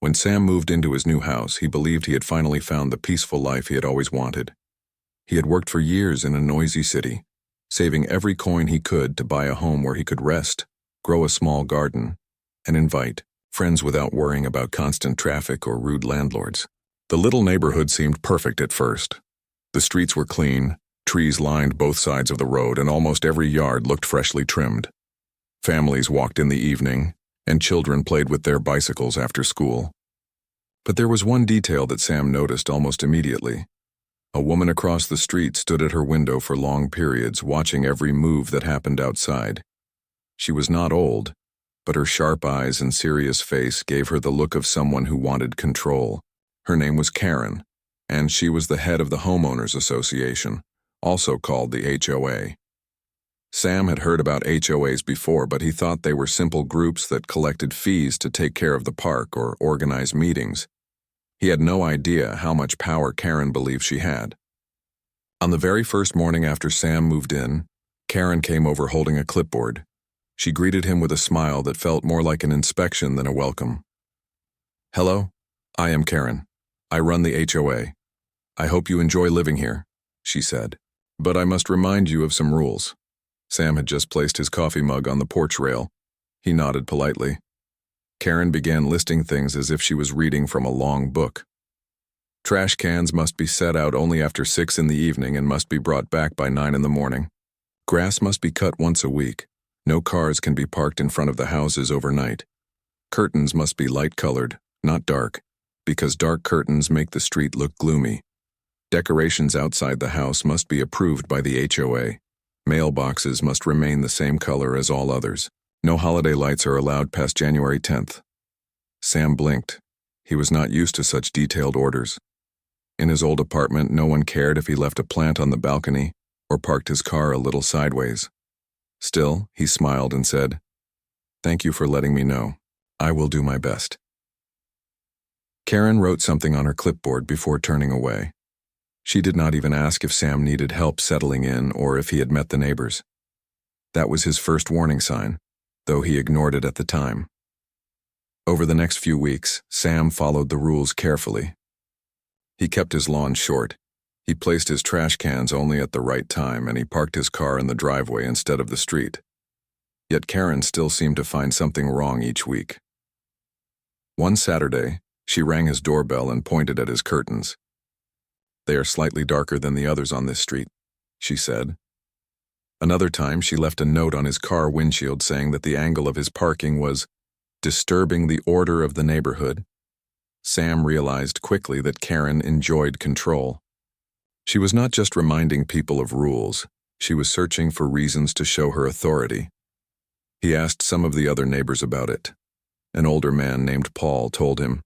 When Sam moved into his new house, he believed he had finally found the peaceful life he had always wanted. He had worked for years in a noisy city, saving every coin he could to buy a home where he could rest, grow a small garden, and invite friends without worrying about constant traffic or rude landlords. The little neighborhood seemed perfect at first. The streets were clean, trees lined both sides of the road, and almost every yard looked freshly trimmed. Families walked in the evening, and children played with their bicycles after school. But there was one detail that Sam noticed almost immediately. A woman across the street stood at her window for long periods, watching every move that happened outside. She was not old, but her sharp eyes and serious face gave her the look of someone who wanted control. Her name was Karen, and she was the head of the Homeowners Association, also called the HOA. Sam had heard about HOAs before, but he thought they were simple groups that collected fees to take care of the park or organize meetings. He had no idea how much power Karen believed she had. On the very first morning after Sam moved in, Karen came over holding a clipboard. She greeted him with a smile that felt more like an inspection than a welcome. "Hello, I am Karen. I run the HOA. I hope you enjoy living here," she said. "But I must remind you of some rules." Sam had just placed his coffee mug on the porch rail. He nodded politely. Karen began listing things as if she was reading from a long book. Trash cans must be set out only after 6 in the evening and must be brought back by 9 in the morning. Grass must be cut once a week. No cars can be parked in front of the houses overnight. Curtains must be light-colored, not dark, because dark curtains make the street look gloomy. Decorations outside the house must be approved by the HOA. Mailboxes must remain the same color as all others. No holiday lights are allowed past January 10th. Sam blinked. He was not used to such detailed orders. In his old apartment, no one cared if he left a plant on the balcony or parked his car a little sideways. Still, he smiled and said, "Thank you for letting me know. I will do my best." Karen wrote something on her clipboard before turning away. She did not even ask if Sam needed help settling in or if he had met the neighbors. That was his first warning sign, though he ignored it at the time. Over the next few weeks, Sam followed the rules carefully. He kept his lawn short. He placed his trash cans only at the right time, and he parked his car in the driveway instead of the street. Yet Karen still seemed to find something wrong each week. One Saturday, she rang his doorbell and pointed at his curtains. "They are slightly darker than the others on this street," she said. Another time, she left a note on his car windshield saying that the angle of his parking was disturbing the order of the neighborhood. Sam realized quickly that Karen enjoyed control. She was not just reminding people of rules, she was searching for reasons to show her authority. He asked some of the other neighbors about it. An older man named Paul told him,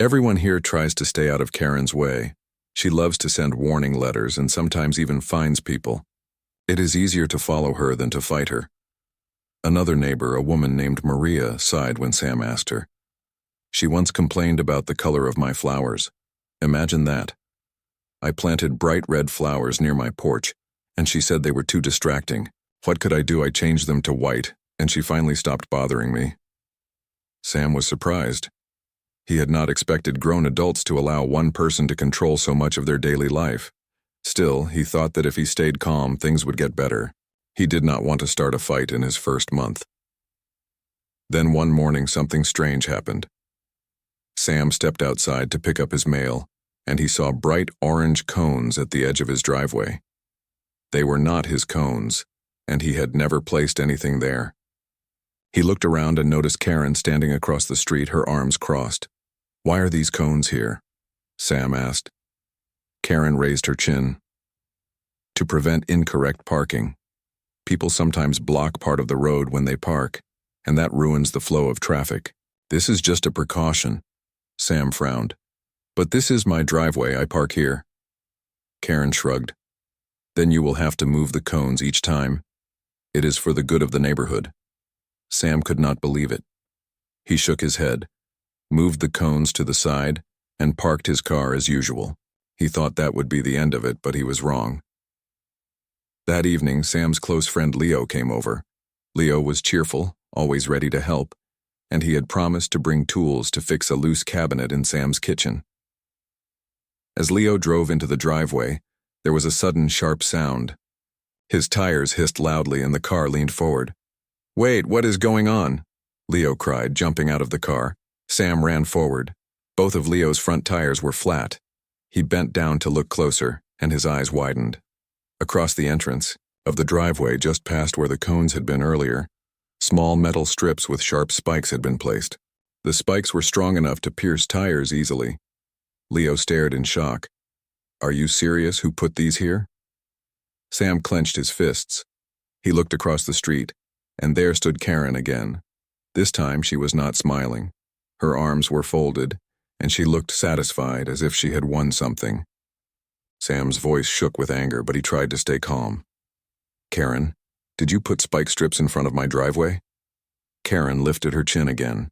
"Everyone here tries to stay out of Karen's way. She loves to send warning letters and sometimes even fines people. It is easier to follow her than to fight her." Another neighbor, a woman named Maria, sighed when Sam asked her. "She once complained about the color of my flowers. Imagine that. I planted bright red flowers near my porch, and she said they were too distracting. What could I do? I changed them to white, and she finally stopped bothering me." Sam was surprised. He had not expected grown adults to allow one person to control so much of their daily life. Still, he thought that if he stayed calm, things would get better. He did not want to start a fight in his first month. Then one morning, something strange happened. Sam stepped outside to pick up his mail, and he saw bright orange cones at the edge of his driveway. They were not his cones, and he had never placed anything there. He looked around and noticed Karen standing across the street, her arms crossed. "Why are these cones here?" Sam asked. Karen raised her chin. "To prevent incorrect parking. People sometimes block part of the road when they park, and that ruins the flow of traffic. This is just a precaution." Sam frowned. "But this is my driveway, I park here." Karen shrugged. "Then you will have to move the cones each time. It is for the good of the neighborhood." Sam could not believe it. He shook his head, moved the cones to the side, and parked his car as usual. He thought that would be the end of it, but he was wrong. That evening, Sam's close friend Leo came over. Leo was cheerful, always ready to help. and he had promised to bring tools to fix a loose cabinet in Sam's kitchen. As Leo drove into the driveway, there was a sudden sharp sound. His tires hissed loudly and the car leaned forward. "Wait, what is going on?" Leo cried, jumping out of the car. Sam ran forward. Both of Leo's front tires were flat. He bent down to look closer, and his eyes widened. Across the entrance of the driveway, just past where the cones had been earlier, small metal strips with sharp spikes had been placed. The spikes were strong enough to pierce tires easily. Leo stared in shock. "Are you serious? Who put these here?" Sam clenched his fists. He looked across the street, and there stood Karen again. This time she was not smiling. Her arms were folded, and she looked satisfied, as if she had won something. Sam's voice shook with anger, but he tried to stay calm. "Karen, did you put spike strips in front of my driveway?" Karen lifted her chin again.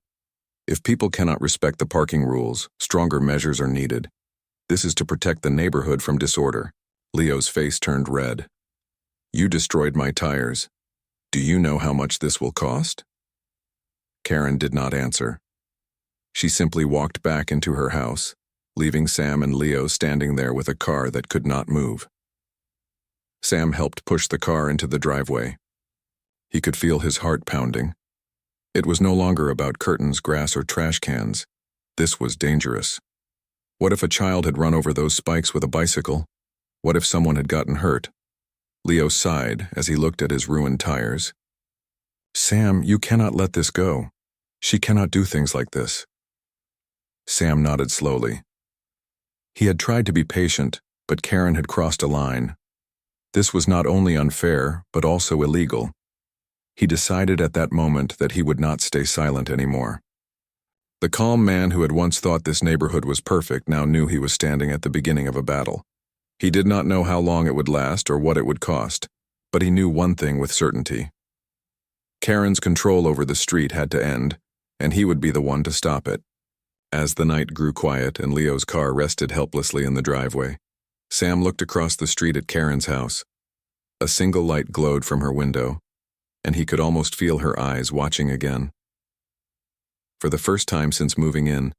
"If people cannot respect the parking rules, stronger measures are needed. This is to protect the neighborhood from disorder." Leo's face turned red. "You destroyed my tires. Do you know how much this will cost?" Karen did not answer. She simply walked back into her house, leaving Sam and Leo standing there with a car that could not move. Sam helped push the car into the driveway. He could feel his heart pounding. It was no longer about curtains, grass, or trash cans. This was dangerous. What if a child had run over those spikes with a bicycle? What if someone had gotten hurt? Leo sighed as he looked at his ruined tires. "Sam, you cannot let this go. She cannot do things like this." Sam nodded slowly. He had tried to be patient, but Karen had crossed a line. This was not only unfair, but also illegal. He decided at that moment that he would not stay silent anymore. The calm man who had once thought this neighborhood was perfect now knew he was standing at the beginning of a battle. He did not know how long it would last or what it would cost, but he knew one thing with certainty. Karen's control over the street had to end, and he would be the one to stop it. As the night grew quiet and Leo's car rested helplessly in the driveway, Sam looked across the street at Karen's house. A single light glowed from her window, and he could almost feel her eyes watching again. For the first time since moving in,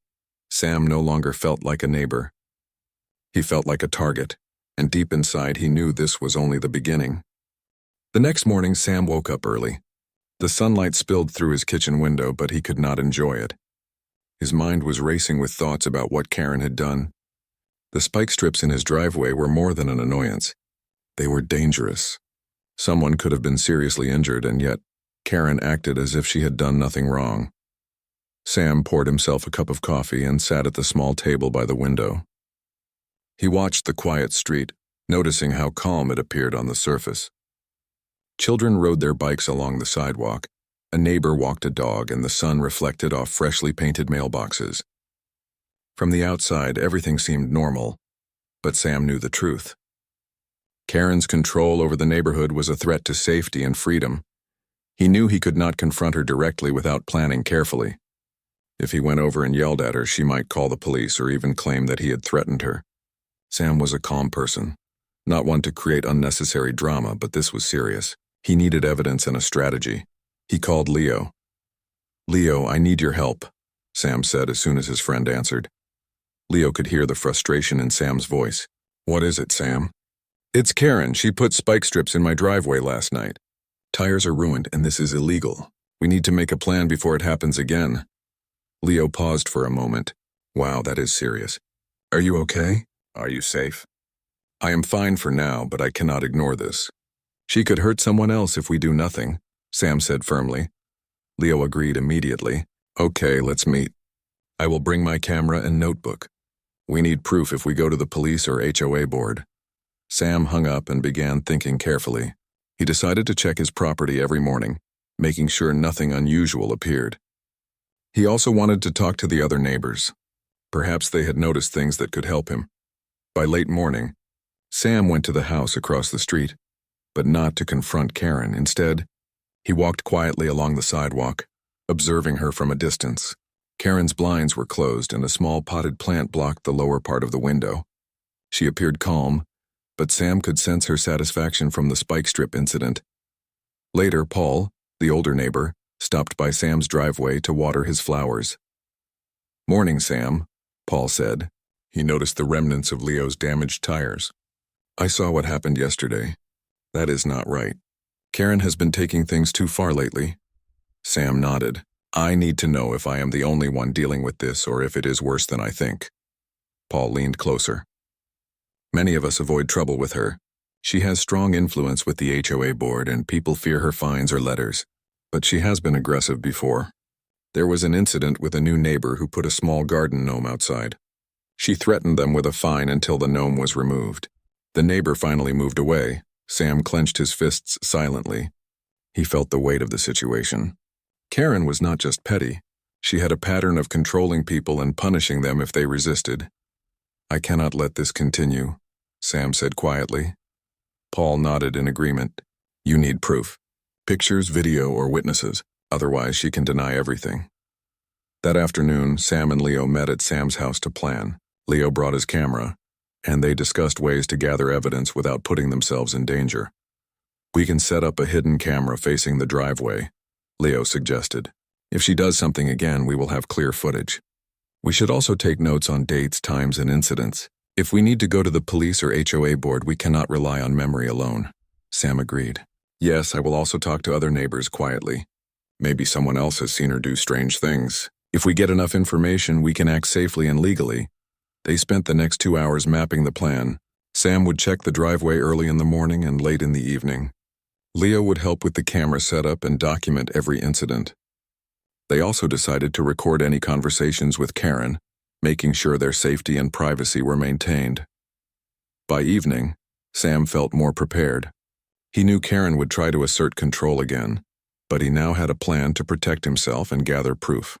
Sam no longer felt like a neighbor. He felt like a target, and deep inside he knew this was only the beginning. The next morning, Sam woke up early. The sunlight spilled through his kitchen window, but he could not enjoy it. His mind was racing with thoughts about what Karen had done. The spike strips in his driveway were more than an annoyance. They were dangerous. Someone could have been seriously injured, and yet Karen acted as if she had done nothing wrong. Sam poured himself a cup of coffee and sat at the small table by the window. He watched the quiet street, noticing how calm it appeared on the surface. Children rode their bikes along the sidewalk. A neighbor walked a dog, and the sun reflected off freshly painted mailboxes. From the outside, everything seemed normal, but Sam knew the truth. Karen's control over the neighborhood was a threat to safety and freedom. He knew he could not confront her directly without planning carefully. If he went over and yelled at her, she might call the police or even claim that he had threatened her. Sam was a calm person, not one to create unnecessary drama, but this was serious. He needed evidence and a strategy. He called Leo. "Leo, I need your help," Sam said as soon as his friend answered. Leo could hear the frustration in Sam's voice. "What is it, Sam?" "It's Karen. She put spike strips in my driveway last night. Tires are ruined, and this is illegal. We need to make a plan before it happens again." Leo paused for a moment. "Wow, that is serious. Are you okay? Are you safe?" "I am fine for now, but I cannot ignore this. She could hurt someone else if we do nothing," Sam said firmly. Leo agreed immediately. "Okay, let's meet. I will bring my camera and notebook. We need proof if we go to the police or HOA board." Sam hung up and began thinking carefully. He decided to check his property every morning, making sure nothing unusual appeared. He also wanted to talk to the other neighbors. Perhaps they had noticed things that could help him. By late morning, Sam went to the house across the street, but not to confront Karen. Instead, he walked quietly along the sidewalk, observing her from a distance. Karen's blinds were closed and a small potted plant blocked the lower part of the window. She appeared calm, but Sam could sense her satisfaction from the spike strip incident. Later, Paul, the older neighbor, stopped by Sam's driveway to water his flowers. "Morning, Sam," Paul said. He noticed the remnants of Leo's damaged tires. "I saw what happened yesterday. That is not right. Karen has been taking things too far lately." Sam nodded. "I need to know if I am the only one dealing with this or if it is worse than I think." Paul leaned closer. "Many of us avoid trouble with her. She has strong influence with the HOA board and people fear her fines or letters. But she has been aggressive before. There was an incident with a new neighbor who put a small garden gnome outside. She threatened them with a fine until the gnome was removed. The neighbor finally moved away." Sam clenched his fists silently. He felt the weight of the situation. Karen was not just petty. She had a pattern of controlling people and punishing them if they resisted. "I cannot let this continue," Sam said quietly. Paul nodded in agreement. "You need proof. Pictures, video, or witnesses. Otherwise, she can deny everything." That afternoon, Sam and Leo met at Sam's house to plan. Leo brought his camera, and they discussed ways to gather evidence without putting themselves in danger. "We can set up a hidden camera facing the driveway," Leo suggested. "If she does something again, we will have clear footage. We should also take notes on dates, times, and incidents. If we need to go to the police or HOA board, we cannot rely on memory alone." Sam agreed. "Yes, I will also talk to other neighbors quietly. Maybe someone else has seen her do strange things. If we get enough information, we can act safely and legally." They spent the next 2 hours mapping the plan. Sam would check the driveway early in the morning and late in the evening. Leo would help with the camera setup and document every incident. They also decided to record any conversations with Karen, making sure their safety and privacy were maintained. By evening, Sam felt more prepared. He knew Karen would try to assert control again, but he now had a plan to protect himself and gather proof.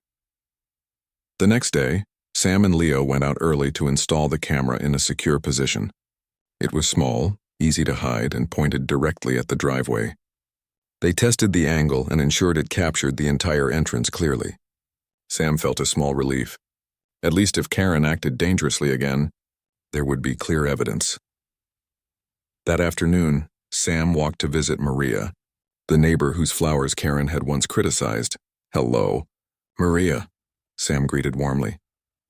The next day, Sam and Leo went out early to install the camera in a secure position. It was small, easy to hide, and pointed directly at the driveway. They tested the angle and ensured it captured the entire entrance clearly. Sam felt a small relief. At least if Karen acted dangerously again, there would be clear evidence. That afternoon, Sam walked to visit Maria, the neighbor whose flowers Karen had once criticized. "Hello, Maria," Sam greeted warmly.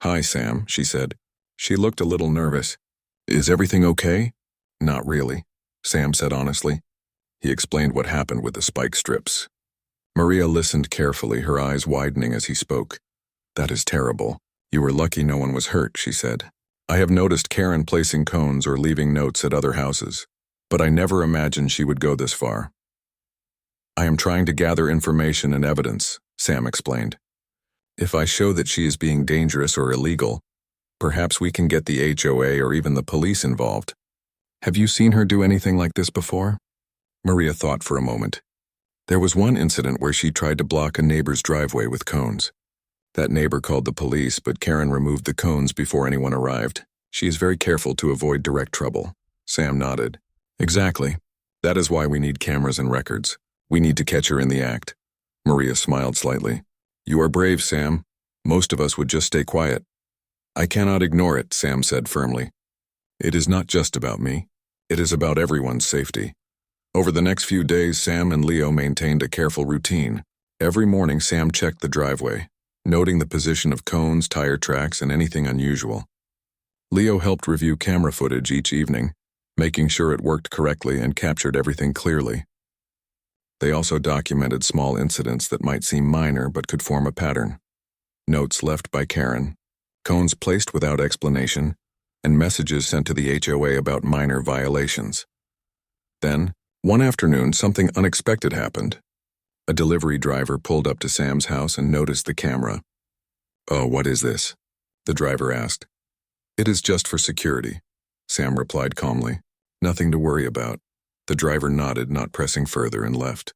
"Hi, Sam," she said. She looked a little nervous. "Is everything okay?" "Not really," Sam said honestly. He explained what happened with the spike strips. Maria listened carefully, her eyes widening as he spoke. "That is terrible. You were lucky no one was hurt," she said. "I have noticed Karen placing cones or leaving notes at other houses, but I never imagined she would go this far." "I am trying to gather information and evidence," Sam explained. "If I show that she is being dangerous or illegal, perhaps we can get the HOA or even the police involved. Have you seen her do anything like this before?" Maria thought for a moment. There was one incident where she tried to block a neighbor's driveway with cones. That neighbor called the police, but Karen removed the cones before anyone arrived. She is very careful to avoid direct trouble. Sam nodded. "Exactly. That is why we need cameras and records. We need to catch her in the act." Maria smiled slightly. "You are brave, Sam. Most of us would just stay quiet." "I cannot ignore it," Sam said firmly. "It is not just about me. It is about everyone's safety." Over the next few days, Sam and Leo maintained a careful routine. Every morning, Sam checked the driveway, noting the position of cones, tire tracks, and anything unusual. Leo helped review camera footage each evening, making sure it worked correctly and captured everything clearly. They also documented small incidents that might seem minor but could form a pattern. Notes left by Karen, cones placed without explanation, and messages sent to the HOA about minor violations. Then, one afternoon, something unexpected happened. A delivery driver pulled up to Sam's house and noticed the camera. "Oh, what is this?" the driver asked. "It is just for security," Sam replied calmly. "Nothing to worry about." The driver nodded, not pressing further, and left.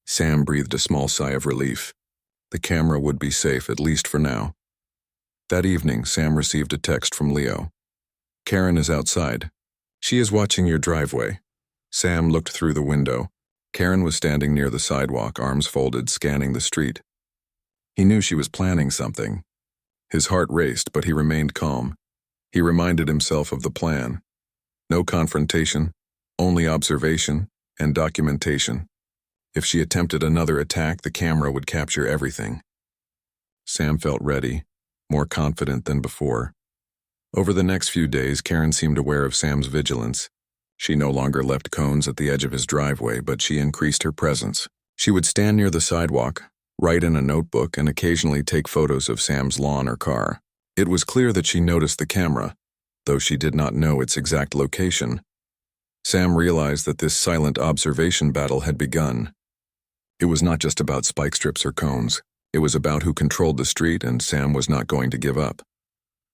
Sam breathed a small sigh of relief. The camera would be safe, at least for now. That evening, Sam received a text from Leo. "Karen is outside. She is watching your driveway." Sam looked through the window. Karen was standing near the sidewalk, arms folded, scanning the street. He knew she was planning something. His heart raced, but he remained calm. He reminded himself of the plan. No confrontation, only observation and documentation. If she attempted another attack, the camera would capture everything. Sam felt ready, more confident than before. Over the next few days, Karen seemed aware of Sam's vigilance. She no longer left cones at the edge of his driveway, but she increased her presence. She would stand near the sidewalk, write in a notebook, and occasionally take photos of Sam's lawn or car. It was clear that she noticed the camera, though she did not know its exact location. Sam realized that this silent observation battle had begun. It was not just about spike strips or cones. It was about who controlled the street, and Sam was not going to give up.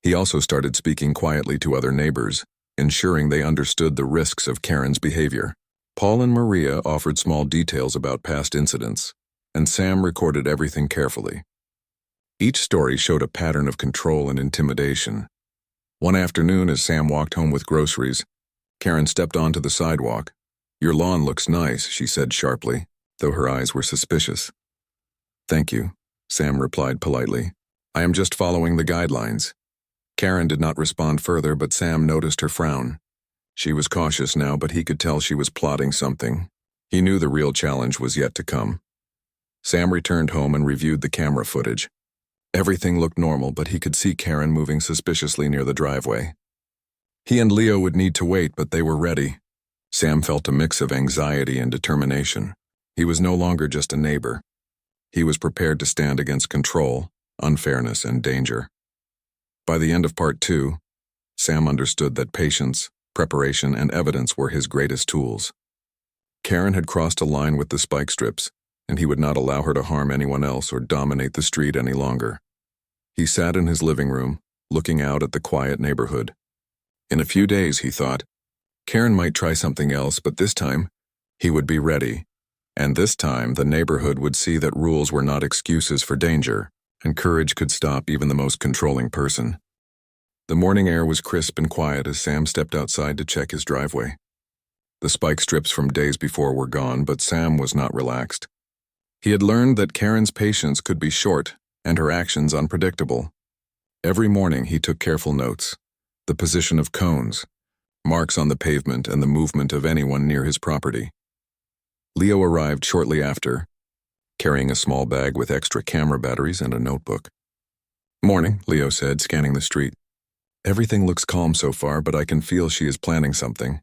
He also started speaking quietly to other neighbors, ensuring they understood the risks of Karen's behavior. Paul and Maria offered small details about past incidents, and Sam recorded everything carefully. Each story showed a pattern of control and intimidation. One afternoon, as Sam walked home with groceries, Karen stepped onto the sidewalk. "Your lawn looks nice," she said sharply, though her eyes were suspicious. "Thank you," Sam replied politely. "I am just following the guidelines." Karen did not respond further, but Sam noticed her frown. She was cautious now, but he could tell she was plotting something. He knew the real challenge was yet to come. Sam returned home and reviewed the camera footage. Everything looked normal, but he could see Karen moving suspiciously near the driveway. He and Leo would need to wait, but they were ready. Sam felt a mix of anxiety and determination. He was no longer just a neighbor. He was prepared to stand against control, unfairness, and danger. By the end of part 2, Sam understood that patience, preparation, and evidence were his greatest tools. Karen had crossed a line with the spike strips, and he would not allow her to harm anyone else or dominate the street any longer. He sat in his living room, looking out at the quiet neighborhood. In a few days, he thought, Karen might try something else, but this time, he would be ready. And this time, the neighborhood would see that rules were not excuses for danger, and courage could stop even the most controlling person. The morning air was crisp and quiet as Sam stepped outside to check his driveway. The spike strips from days before were gone, but Sam was not relaxed. He had learned that Karen's patience could be short and her actions unpredictable. Every morning he took careful notes: the position of cones, marks on the pavement, and the movement of anyone near his property. Leo arrived shortly after, carrying a small bag with extra camera batteries and a notebook. "Morning," Leo said, scanning the street. "Everything looks calm so far, but I can feel she is planning something."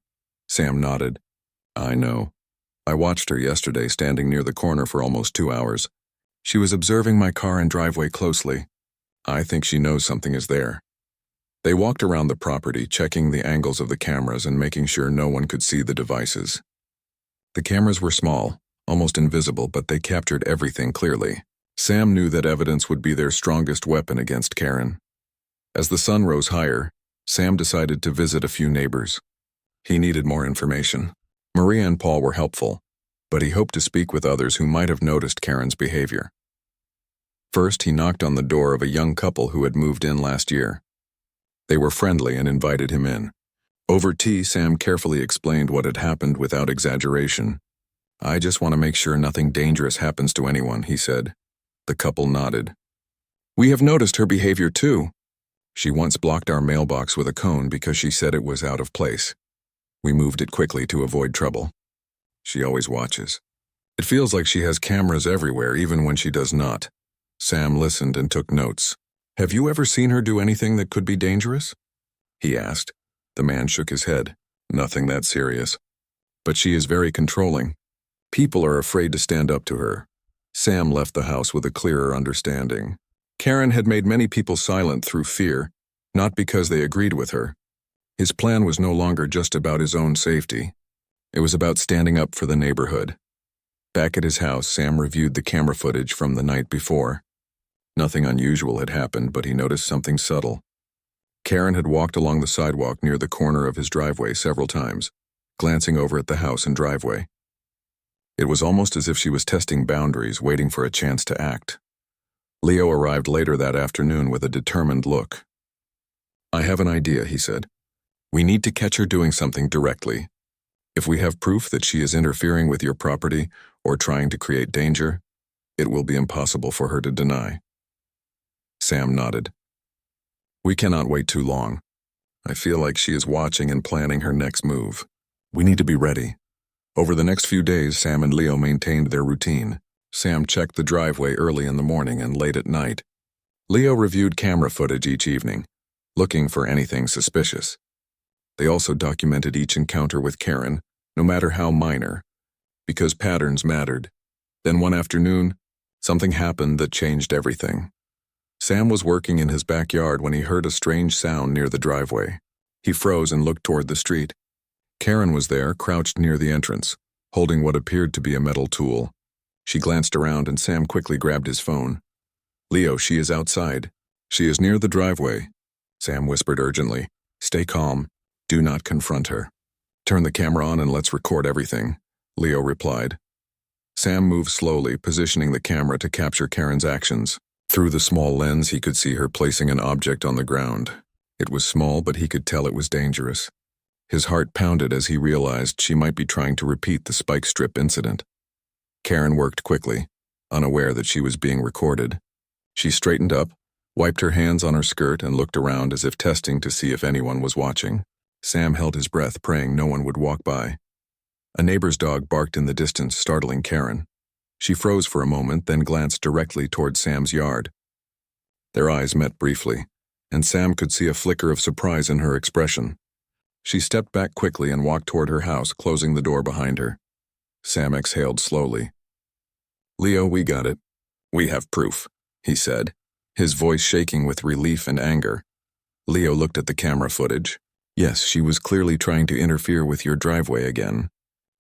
Sam nodded. "I know. I watched her yesterday standing near the corner for almost 2 hours. She was observing my car and driveway closely. I think she knows something is there." They walked around the property, checking the angles of the cameras and making sure no one could see the devices. The cameras were small, almost invisible, but they captured everything clearly. Sam knew that evidence would be their strongest weapon against Karen. As the sun rose higher, Sam decided to visit a few neighbors. He needed more information. Maria and Paul were helpful, but he hoped to speak with others who might have noticed Karen's behavior. First, he knocked on the door of a young couple who had moved in last year. They were friendly and invited him in. Over tea, Sam carefully explained what had happened without exaggeration. "I just want to make sure nothing dangerous happens to anyone," he said. The couple nodded. "We have noticed her behavior too. She once blocked our mailbox with a cone because she said it was out of place. We moved it quickly to avoid trouble. She always watches. It feels like she has cameras everywhere, even when she does not." Sam listened and took notes. "Have you ever seen her do anything that could be dangerous?" he asked. The man shook his head. "Nothing that serious. But she is very controlling. People are afraid to stand up to her." Sam left the house with a clearer understanding. Karen had made many people silent through fear, not because they agreed with her. His plan was no longer just about his own safety. It was about standing up for the neighborhood. Back at his house, Sam reviewed the camera footage from the night before. Nothing unusual had happened, but he noticed something subtle. Karen had walked along the sidewalk near the corner of his driveway several times, glancing over at the house and driveway. It was almost as if she was testing boundaries, waiting for a chance to act. Leo arrived later that afternoon with a determined look. "I have an idea," he said. "We need to catch her doing something directly. If we have proof that she is interfering with your property or trying to create danger, it will be impossible for her to deny." Sam nodded. "We cannot wait too long. I feel like she is watching and planning her next move. We need to be ready." Over the next few days, Sam and Leo maintained their routine. Sam checked the driveway early in the morning and late at night. Leo reviewed camera footage each evening, looking for anything suspicious. They also documented each encounter with Karen, no matter how minor, because patterns mattered. Then one afternoon, something happened that changed everything. Sam was working in his backyard when he heard a strange sound near the driveway. He froze and looked toward the street. Karen was there, crouched near the entrance, holding what appeared to be a metal tool. She glanced around and Sam quickly grabbed his phone. "Leo, she is outside. She is near the driveway," Sam whispered urgently. "Stay calm. Do not confront her." "Turn the camera on and let's record everything," Leo replied. Sam moved slowly, positioning the camera to capture Karen's actions. Through the small lens, he could see her placing an object on the ground. It was small, but he could tell it was dangerous. His heart pounded as he realized she might be trying to repeat the spike strip incident. Karen worked quickly, unaware that she was being recorded. She straightened up, wiped her hands on her skirt, and looked around as if testing to see if anyone was watching. Sam held his breath, praying no one would walk by. A neighbor's dog barked in the distance, startling Karen. She froze for a moment, then glanced directly toward Sam's yard. Their eyes met briefly, and Sam could see a flicker of surprise in her expression. She stepped back quickly and walked toward her house, closing the door behind her. Sam exhaled slowly. "Leo, we got it. We have proof," he said, his voice shaking with relief and anger. Leo looked at the camera footage. "Yes, she was clearly trying to interfere with your driveway again.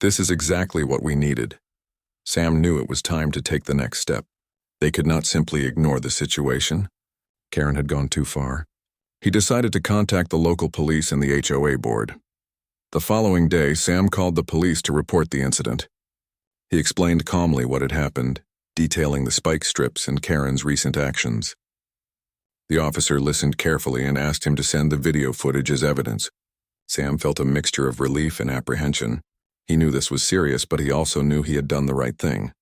This is exactly what we needed." Sam knew it was time to take the next step. They could not simply ignore the situation. Karen had gone too far. He decided to contact the local police and the HOA board. The following day, Sam called the police to report the incident. He explained calmly what had happened, detailing the spike strips and Karen's recent actions. The officer listened carefully and asked him to send the video footage as evidence. Sam felt a mixture of relief and apprehension. He knew this was serious, but he also knew he had done the right thing.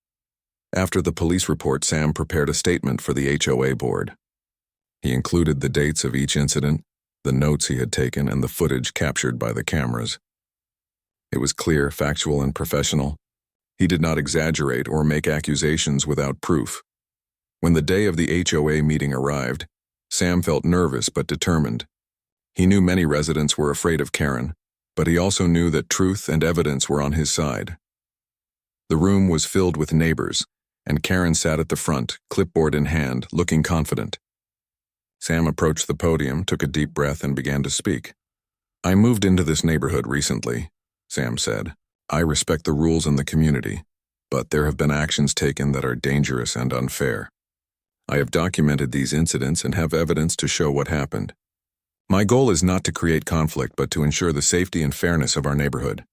After the police report, Sam prepared a statement for the HOA board. He included the dates of each incident, the notes he had taken, and the footage captured by the cameras. It was clear, factual, and professional. He did not exaggerate or make accusations without proof. When the day of the HOA meeting arrived, Sam felt nervous but determined. He knew many residents were afraid of Karen, but he also knew that truth and evidence were on his side. The room was filled with neighbors, and Karen sat at the front, clipboard in hand, looking confident. Sam approached the podium, took a deep breath, and began to speak. "I moved into this neighborhood recently," Sam said. "I respect the rules in the community, but there have been actions taken that are dangerous and unfair. I have documented these incidents and have evidence to show what happened. My goal is not to create conflict, but to ensure the safety and fairness of our neighborhood."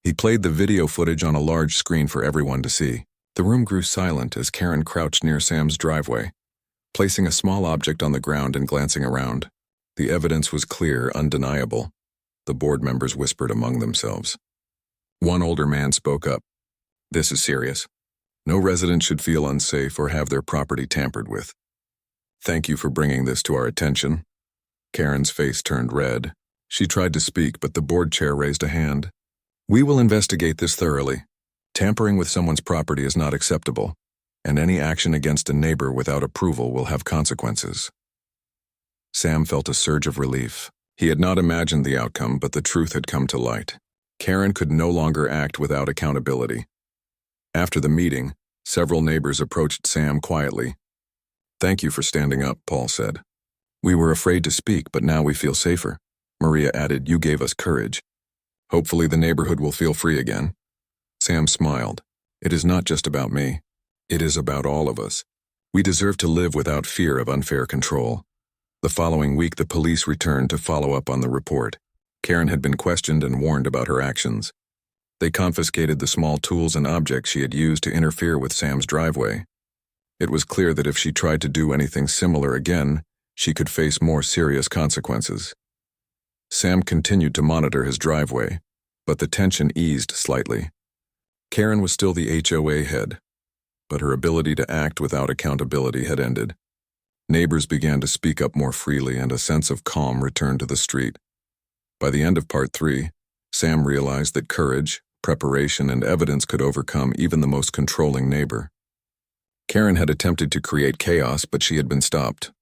He played the video footage on a large screen for everyone to see. The room grew silent as Karen crouched near Sam's driveway, placing a small object on the ground and glancing around. The evidence was clear, undeniable. The board members whispered among themselves. One older man spoke up. "This is serious. No resident should feel unsafe or have their property tampered with. Thank you for bringing this to our attention." Karen's face turned red. She tried to speak, but the board chair raised a hand. "We will investigate this thoroughly. Tampering with someone's property is not acceptable, and any action against a neighbor without approval will have consequences." Sam felt a surge of relief. He had not imagined the outcome, but the truth had come to light. Karen could no longer act without accountability. After the meeting, several neighbors approached Sam quietly. "Thank you for standing up," Paul said. "We were afraid to speak, but now we feel safer." Maria added, "You gave us courage. Hopefully the neighborhood will feel free again." Sam smiled. "It is not just about me. It is about all of us. We deserve to live without fear of unfair control." The following week, the police returned to follow up on the report. Karen had been questioned and warned about her actions. They confiscated the small tools and objects she had used to interfere with Sam's driveway. It was clear that if she tried to do anything similar again, she could face more serious consequences. Sam continued to monitor his driveway, but the tension eased slightly. Karen was still the HOA head, but her ability to act without accountability had ended. Neighbors began to speak up more freely, and a sense of calm returned to the street. By the end of part 3, Sam realized that courage, Preparation and evidence could overcome even the most controlling neighbor. Karen had attempted to create chaos, but she had been stopped.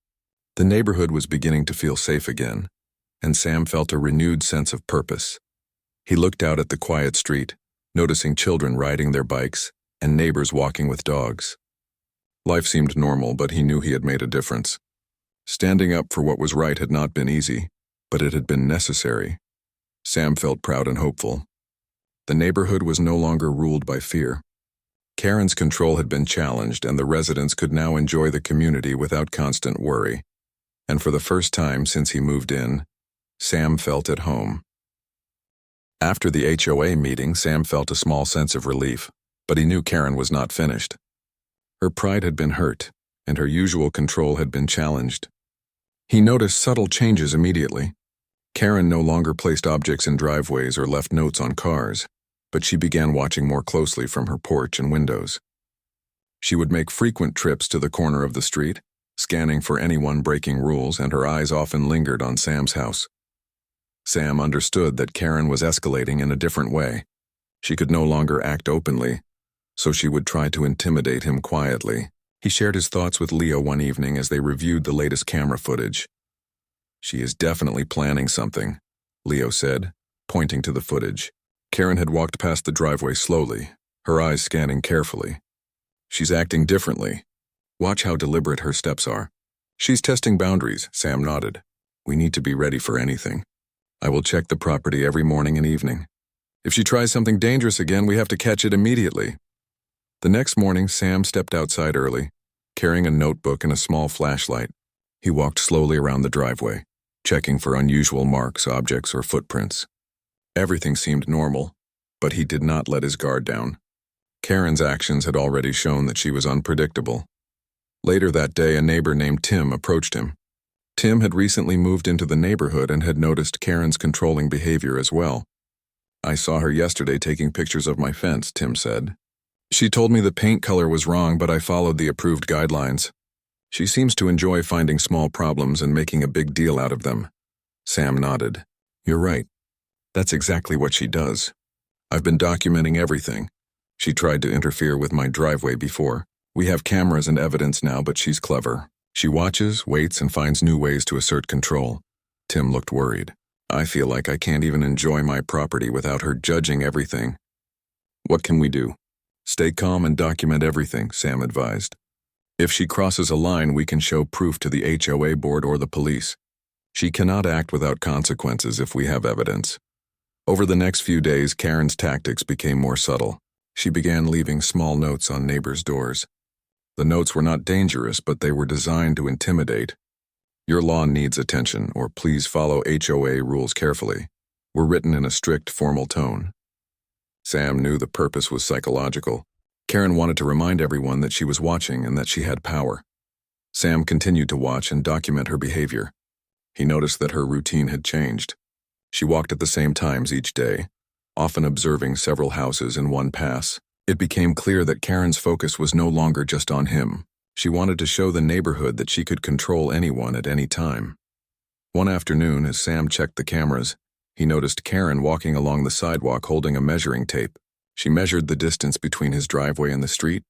The neighborhood was beginning to feel safe again, and Sam felt a renewed sense of purpose. He looked out at the quiet street, noticing children riding their bikes and neighbors walking with dogs. Life seemed normal, but he knew he had made a difference. Standing up for what was right had not been easy, but it had been necessary. Sam felt proud and hopeful. The neighborhood was no longer ruled by fear. Karen's control had been challenged, and the residents could now enjoy the community without constant worry. And for the first time since he moved in, Sam felt at home. After the HOA meeting, Sam felt a small sense of relief, but he knew Karen was not finished. Her pride had been hurt, and her usual control had been challenged. He noticed subtle changes immediately. Karen no longer placed objects in driveways or left notes on cars, but she began watching more closely from her porch and windows. She would make frequent trips to the corner of the street, scanning for anyone breaking rules, and her eyes often lingered on Sam's house. Sam understood that Karen was escalating in a different way. She could no longer act openly, so she would try to intimidate him quietly. He shared his thoughts with Leo one evening as they reviewed the latest camera footage. "She is definitely planning something," Leo said, pointing to the footage. Karen had walked past the driveway slowly, her eyes scanning carefully. "She's acting differently. Watch how deliberate her steps are." "She's testing boundaries," Sam nodded. "We need to be ready for anything. I will check the property every morning and evening. If she tries something dangerous again, we have to catch it immediately." The next morning, Sam stepped outside early, carrying a notebook and a small flashlight. He walked slowly around the driveway, checking for unusual marks, objects, or footprints. Everything seemed normal, but he did not let his guard down. Karen's actions had already shown that she was unpredictable. Later that day, a neighbor named Tim approached him. Tim had recently moved into the neighborhood and had noticed Karen's controlling behavior as well. "I saw her yesterday taking pictures of my fence," Tim said. "She told me the paint color was wrong, but I followed the approved guidelines. She seems to enjoy finding small problems and making a big deal out of them." Sam nodded. "You're right. That's exactly what she does. I've been documenting everything. She tried to interfere with my driveway before. We have cameras and evidence now, but she's clever. She watches, waits, and finds new ways to assert control." Tim looked worried. "I feel like I can't even enjoy my property without her judging everything." "What can we do?" "Stay calm and document everything," Sam advised. "If she crosses a line, we can show proof to the HOA board or the police. She cannot act without consequences if we have evidence." Over the next few days, Karen's tactics became more subtle. She began leaving small notes on neighbors' doors. The notes were not dangerous, but they were designed to intimidate. "Your lawn needs attention," or "Please follow HOA rules carefully," were written in a strict, formal tone. Sam knew the purpose was psychological. Karen wanted to remind everyone that she was watching and that she had power. Sam continued to watch and document her behavior. He noticed that her routine had changed. She walked at the same times each day, often observing several houses in one pass. It became clear that Karen's focus was no longer just on him. She wanted to show the neighborhood that she could control anyone at any time. One afternoon, as Sam checked the cameras, he noticed Karen walking along the sidewalk holding a measuring tape. She measured the distance between his driveway and the street,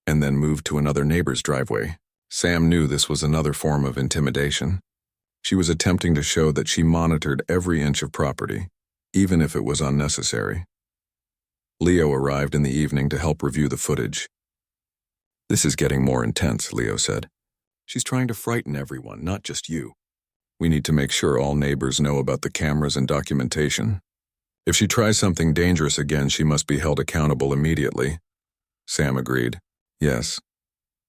and then moved to another neighbor's driveway. Sam knew this was another form of intimidation. She was attempting to show that she monitored every inch of property, even if it was unnecessary. Leo arrived in the evening to help review the footage. "This is getting more intense," Leo said. "She's trying to frighten everyone, not just you. We need to make sure all neighbors know about the cameras and documentation. If she tries something dangerous again, she must be held accountable immediately." Sam agreed. "Yes.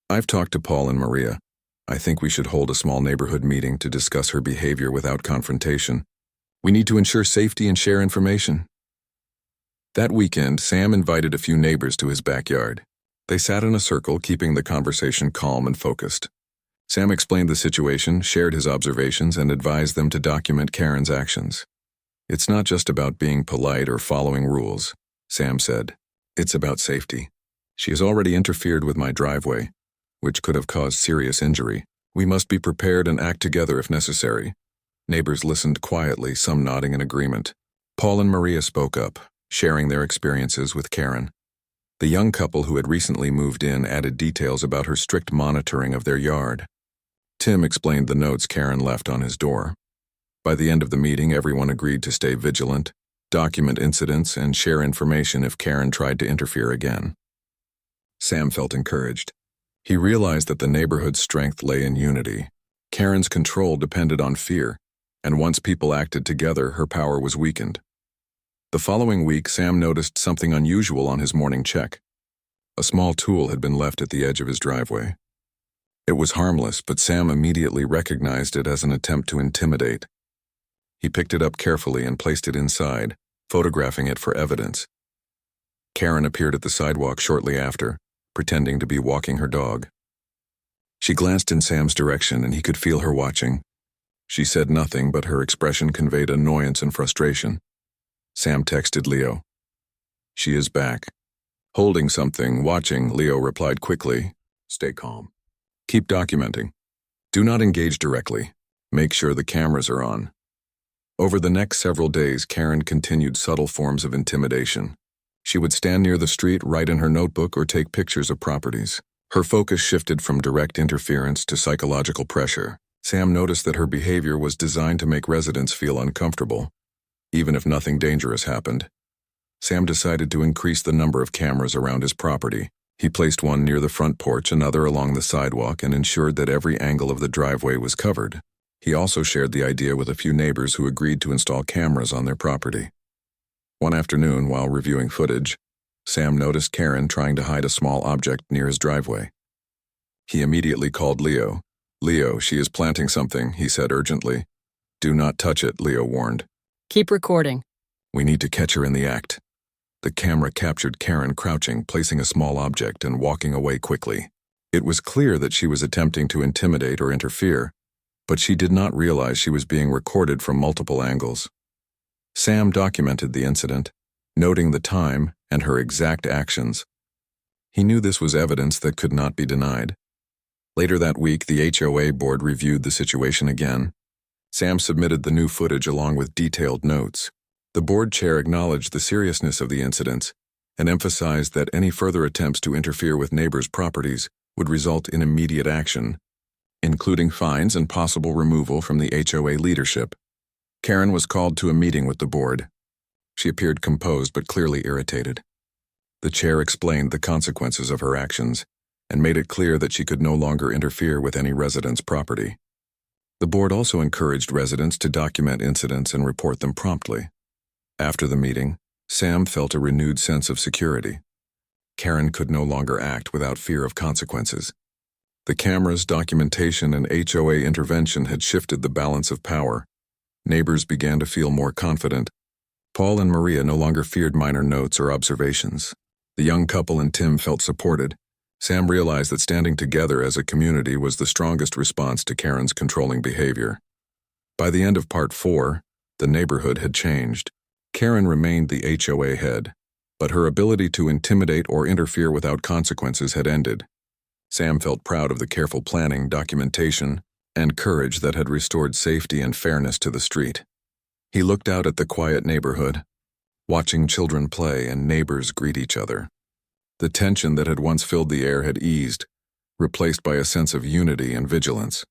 I've talked to Paul and Maria. I think we should hold a small neighborhood meeting to discuss her behavior without confrontation. We need to ensure safety and share information." That weekend, Sam invited a few neighbors to his backyard. They sat in a circle, keeping the conversation calm and focused. Sam explained the situation, shared his observations, and advised them to document Karen's actions. "It's not just about being polite or following rules," Sam said. "It's about safety. She has already interfered with my driveway, which could have caused serious injury. We must be prepared and act together if necessary." Neighbors listened quietly, some nodding in agreement. Paul and Maria spoke up. sharing their experiences with Karen. The young couple who had recently moved in added details about her strict monitoring of their yard. Tim explained the notes Karen left on his door. By the end of the meeting, everyone agreed to stay vigilant, document incidents, and share information if Karen tried to interfere again. Sam felt encouraged. He realized that the neighborhood's strength lay in unity. Karen's control depended on fear, and once people acted together, her power was weakened. The following week, Sam noticed something unusual on his morning check. A small tool had been left at the edge of his driveway. It was harmless, but Sam immediately recognized it as an attempt to intimidate. He picked it up carefully and placed it inside, photographing it for evidence. Karen appeared at the sidewalk shortly after, pretending to be walking her dog. She glanced in Sam's direction and he could feel her watching. She said nothing, but her expression conveyed annoyance and frustration. Sam texted Leo. "She is back." Holding something, watching, Leo replied quickly, "Stay calm. Keep documenting. Do not engage directly. Make sure the cameras are on." Over the next several days, Karen continued subtle forms of intimidation. She would stand near the street, write in her notebook, or take pictures of properties. Her focus shifted from direct interference to psychological pressure. Sam noticed that her behavior was designed to make residents feel uncomfortable, even if nothing dangerous happened. Sam decided to increase the number of cameras around his property. He placed one near the front porch, another along the sidewalk, and ensured that every angle of the driveway was covered. He also shared the idea with a few neighbors who agreed to install cameras on their property. One afternoon, while reviewing footage, Sam noticed Karen trying to hide a small object near his driveway. He immediately called Leo. "Leo, she is planting something," he said urgently. "Do not touch it," Leo warned. Keep recording. "We need to catch her in the act." The camera captured Karen crouching, placing a small object, and walking away quickly. It was clear that she was attempting to intimidate or interfere, but she did not realize she was being recorded from multiple angles. Sam documented the incident, noting the time and her exact actions. He knew this was evidence that could not be denied. Later that week, the HOA board reviewed the situation again. Sam submitted the new footage along with detailed notes. The board chair acknowledged the seriousness of the incidents and emphasized that any further attempts to interfere with neighbors' properties would result in immediate action, including fines and possible removal from the HOA leadership. Karen was called to a meeting with the board. She appeared composed but clearly irritated. The chair explained the consequences of her actions and made it clear that she could no longer interfere with any resident's property. The board also encouraged residents to document incidents and report them promptly. After the meeting, Sam felt a renewed sense of security. Karen could no longer act without fear of consequences. The cameras, documentation, and HOA intervention had shifted the balance of power. Neighbors began to feel more confident. Paul and Maria no longer feared minor notes or observations. The young couple and Tim felt supported. Sam realized that standing together as a community was the strongest response to Karen's controlling behavior. By the end of Part 4, the neighborhood had changed. Karen remained the HOA head, but her ability to intimidate or interfere without consequences had ended. Sam felt proud of the careful planning, documentation, and courage that had restored safety and fairness to the street. He looked out at the quiet neighborhood, watching children play and neighbors greet each other. The tension that had once filled the air had eased, replaced by a sense of unity and vigilance.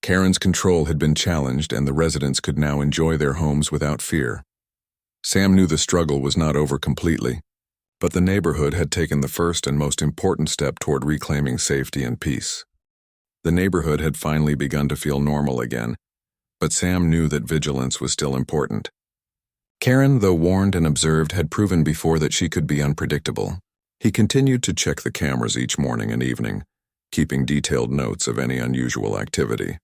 Karen's control had been challenged, and the residents could now enjoy their homes without fear. Sam knew the struggle was not over completely, but the neighborhood had taken the first and most important step toward reclaiming safety and peace. The neighborhood had finally begun to feel normal again, but Sam knew that vigilance was still important. Karen, though warned and observed, had proven before that she could be unpredictable. He continued to check the cameras each morning and evening, keeping detailed notes of any unusual activity.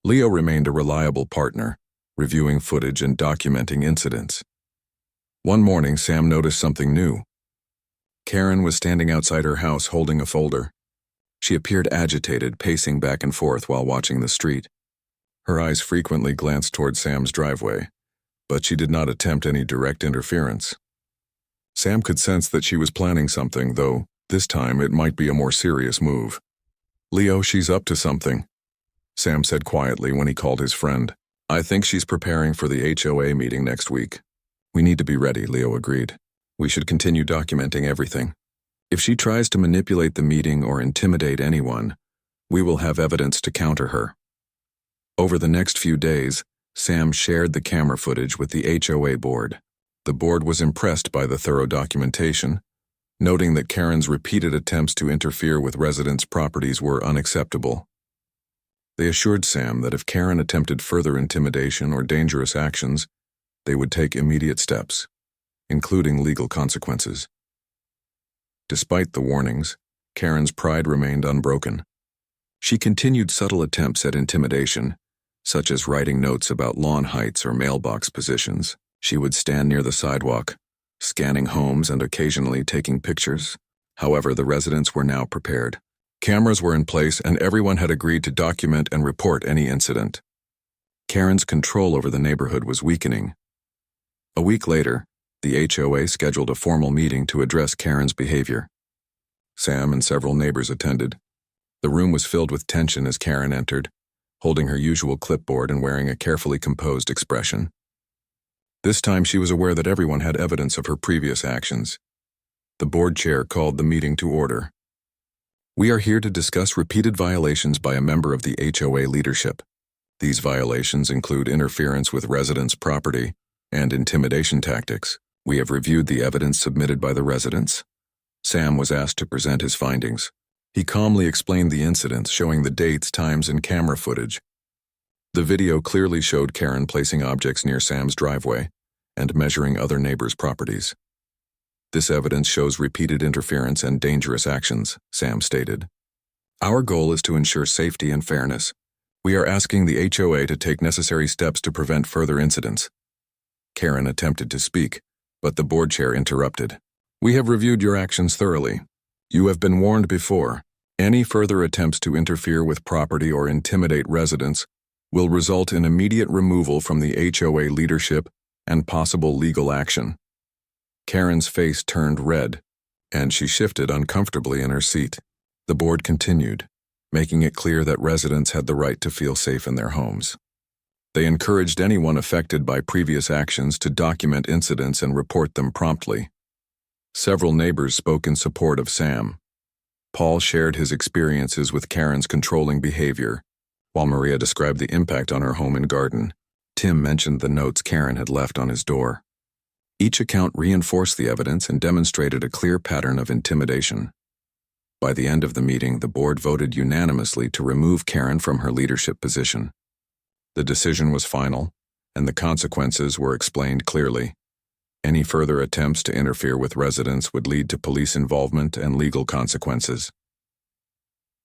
Leo remained a reliable partner, reviewing footage and documenting incidents. One morning, Sam noticed something new. Karen was standing outside her house holding a folder. She appeared agitated, pacing back and forth while watching the street. Her eyes frequently glanced toward Sam's driveway, but she did not attempt any direct interference. Sam could sense that she was planning something, though this time it might be a more serious move. "Leo, she's up to something," Sam said quietly when he called his friend. "I think she's preparing for the HOA meeting next week." We need to be ready, Leo agreed. We should continue documenting everything. If she tries to manipulate the meeting or intimidate anyone, we will have evidence to counter her. Over the next few days, Sam shared the camera footage with the HOA board. The board was impressed by the thorough documentation, noting that Karen's repeated attempts to interfere with residents' properties were unacceptable. They assured Sam that if Karen attempted further intimidation or dangerous actions, they would take immediate steps, including legal consequences. Despite the warnings, Karen's pride remained unbroken. She continued subtle attempts at intimidation, such as writing notes about lawn heights or mailbox positions. She would stand near the sidewalk, scanning homes and occasionally taking pictures. However, the residents were now prepared. Cameras were in place and everyone had agreed to document and report any incident. Karen's control over the neighborhood was weakening. A week later, the HOA scheduled a formal meeting to address Karen's behavior. Sam and several neighbors attended. The room was filled with tension as Karen entered, holding her usual clipboard and wearing a carefully composed expression. This time she was aware that everyone had evidence of her previous actions. The board chair called the meeting to order. We are here to discuss repeated violations by a member of the HOA leadership. These violations include interference with residents' property and intimidation tactics. We have reviewed the evidence submitted by the residents. Sam was asked to present his findings. He calmly explained the incidents, showing the dates, times, and camera footage. The video clearly showed Karen placing objects near Sam's driveway and measuring other neighbors' properties. This evidence shows repeated interference and dangerous actions, Sam stated. Our goal is to ensure safety and fairness. We are asking the HOA to take necessary steps to prevent further incidents. Karen attempted to speak, but the board chair interrupted. We have reviewed your actions thoroughly. You have been warned before. Any further attempts to interfere with property or intimidate residents will result in immediate removal from the HOA leadership and possible legal action. Karen's face turned red, and she shifted uncomfortably in her seat. The board continued, making it clear that residents had the right to feel safe in their homes. They encouraged anyone affected by previous actions to document incidents and report them promptly. Several neighbors spoke in support of Sam. Paul shared his experiences with Karen's controlling behavior, while Maria described the impact on her home and garden. Tim mentioned the notes Karen had left on his door. Each account reinforced the evidence and demonstrated a clear pattern of intimidation. By the end of the meeting, the board voted unanimously to remove Karen from her leadership position. The decision was final, and the consequences were explained clearly. Any further attempts to interfere with residents would lead to police involvement and legal consequences.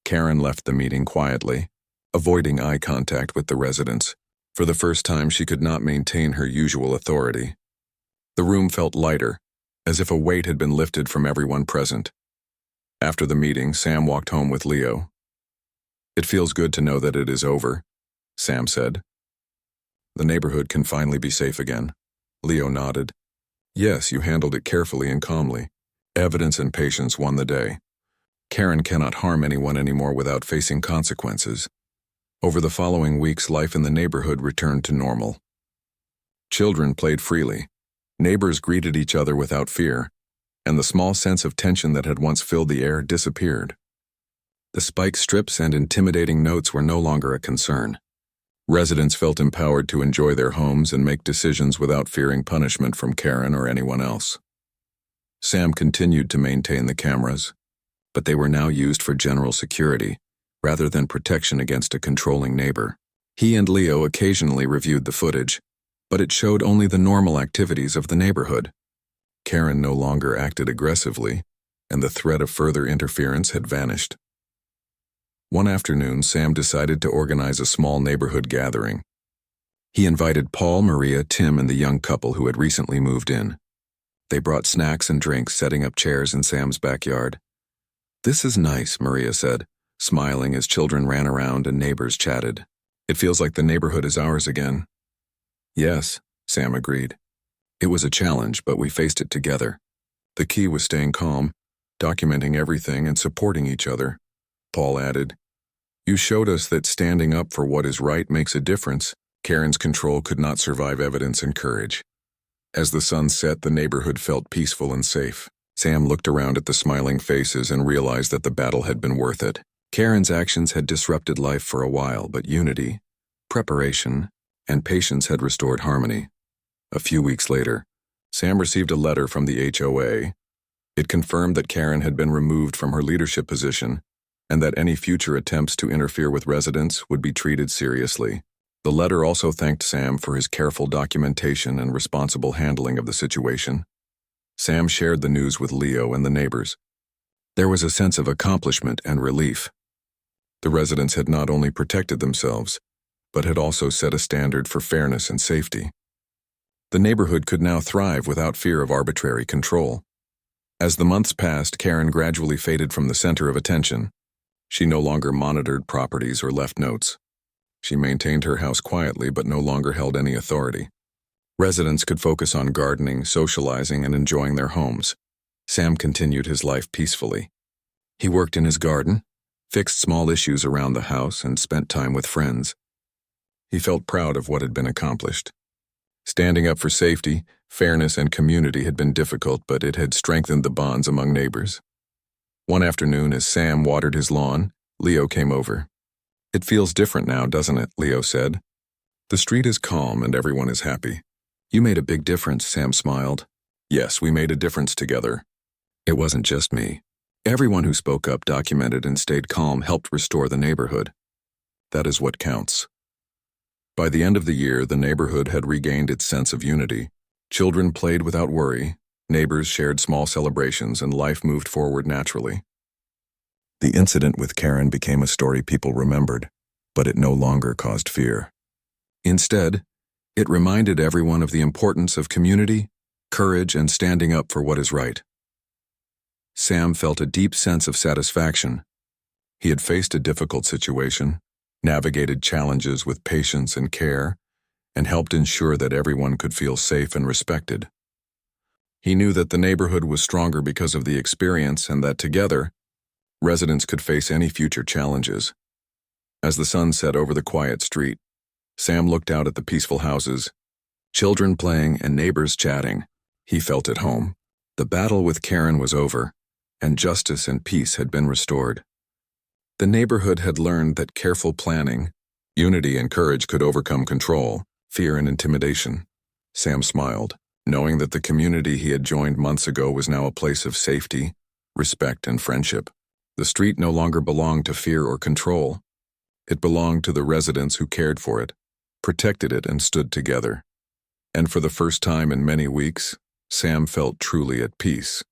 Karen left the meeting quietly, avoiding eye contact with the residents. For the first time, she could not maintain her usual authority. The room felt lighter, as if a weight had been lifted from everyone present. After the meeting, Sam walked home with Leo. It feels good to know that it is over, Sam said. The neighborhood can finally be safe again. Leo nodded. Yes, you handled it carefully and calmly. Evidence and patience won the day. Karen cannot harm anyone anymore without facing consequences. Over the following weeks, life in the neighborhood returned to normal. Children played freely. Neighbors greeted each other without fear, and the small sense of tension that had once filled the air disappeared. The spike strips and intimidating notes were no longer a concern. Residents felt empowered to enjoy their homes and make decisions without fearing punishment from Karen or anyone else. Sam continued to maintain the cameras, but they were now used for general security, rather than protection against a controlling neighbor. He and Leo occasionally reviewed the footage, but it showed only the normal activities of the neighborhood. Karen no longer acted aggressively, and the threat of further interference had vanished. One afternoon, Sam decided to organize a small neighborhood gathering. He invited Paul, Maria, Tim, and the young couple who had recently moved in. They brought snacks and drinks, setting up chairs in Sam's backyard. "This is nice," Maria said, smiling as children ran around and neighbors chatted. "It feels like the neighborhood is ours again." "Yes," Sam agreed. "It was a challenge, but we faced it together. The key was staying calm, documenting everything, and supporting each other," Paul added. "You showed us that standing up for what is right makes a difference." Karen's control could not survive evidence and courage. As the sun set, the neighborhood felt peaceful and safe. Sam looked around at the smiling faces and realized that the battle had been worth it. Karen's actions had disrupted life for a while, but unity, preparation, and patience had restored harmony. A few weeks later, Sam received a letter from the HOA. It confirmed that Karen had been removed from her leadership position and that any future attempts to interfere with residents would be treated seriously. The letter also thanked Sam for his careful documentation and responsible handling of the situation. Sam shared the news with Leo and the neighbors. There was a sense of accomplishment and relief. The residents had not only protected themselves, but had also set a standard for fairness and safety. The neighborhood could now thrive without fear of arbitrary control. As the months passed, Karen gradually faded from the center of attention. She no longer monitored properties or left notes. She maintained her house quietly but no longer held any authority. Residents could focus on gardening, socializing, and enjoying their homes. Sam continued his life peacefully. He worked in his garden, fixed small issues around the house, and spent time with friends. He felt proud of what had been accomplished. Standing up for safety, fairness, and community had been difficult, but it had strengthened the bonds among neighbors. One afternoon, as Sam watered his lawn, Leo came over. "It feels different now, doesn't it?" Leo said. "The street is calm and everyone is happy." "You made a big difference," Sam smiled. "Yes, we made a difference together. It wasn't just me. Everyone who spoke up, documented, and stayed calm helped restore the neighborhood. That is what counts." By the end of the year, the neighborhood had regained its sense of unity. Children played without worry, neighbors shared small celebrations, and life moved forward naturally. The incident with Karen became a story people remembered, but it no longer caused fear. Instead, it reminded everyone of the importance of community, courage, and standing up for what is right. Sam felt a deep sense of satisfaction. He had faced a difficult situation, navigated challenges with patience and care, and helped ensure that everyone could feel safe and respected. He knew that the neighborhood was stronger because of the experience and that together, residents could face any future challenges. As the sun set over the quiet street, Sam looked out at the peaceful houses, children playing and neighbors chatting. He felt at home. The battle with Karen was over, and justice and peace had been restored. The neighborhood had learned that careful planning, unity, and courage could overcome control, fear, and intimidation. Sam smiled, knowing that the community he had joined months ago was now a place of safety, respect, and friendship. The street no longer belonged to fear or control. It belonged to the residents who cared for it, protected it, and stood together. And for the first time in many weeks, Sam felt truly at peace.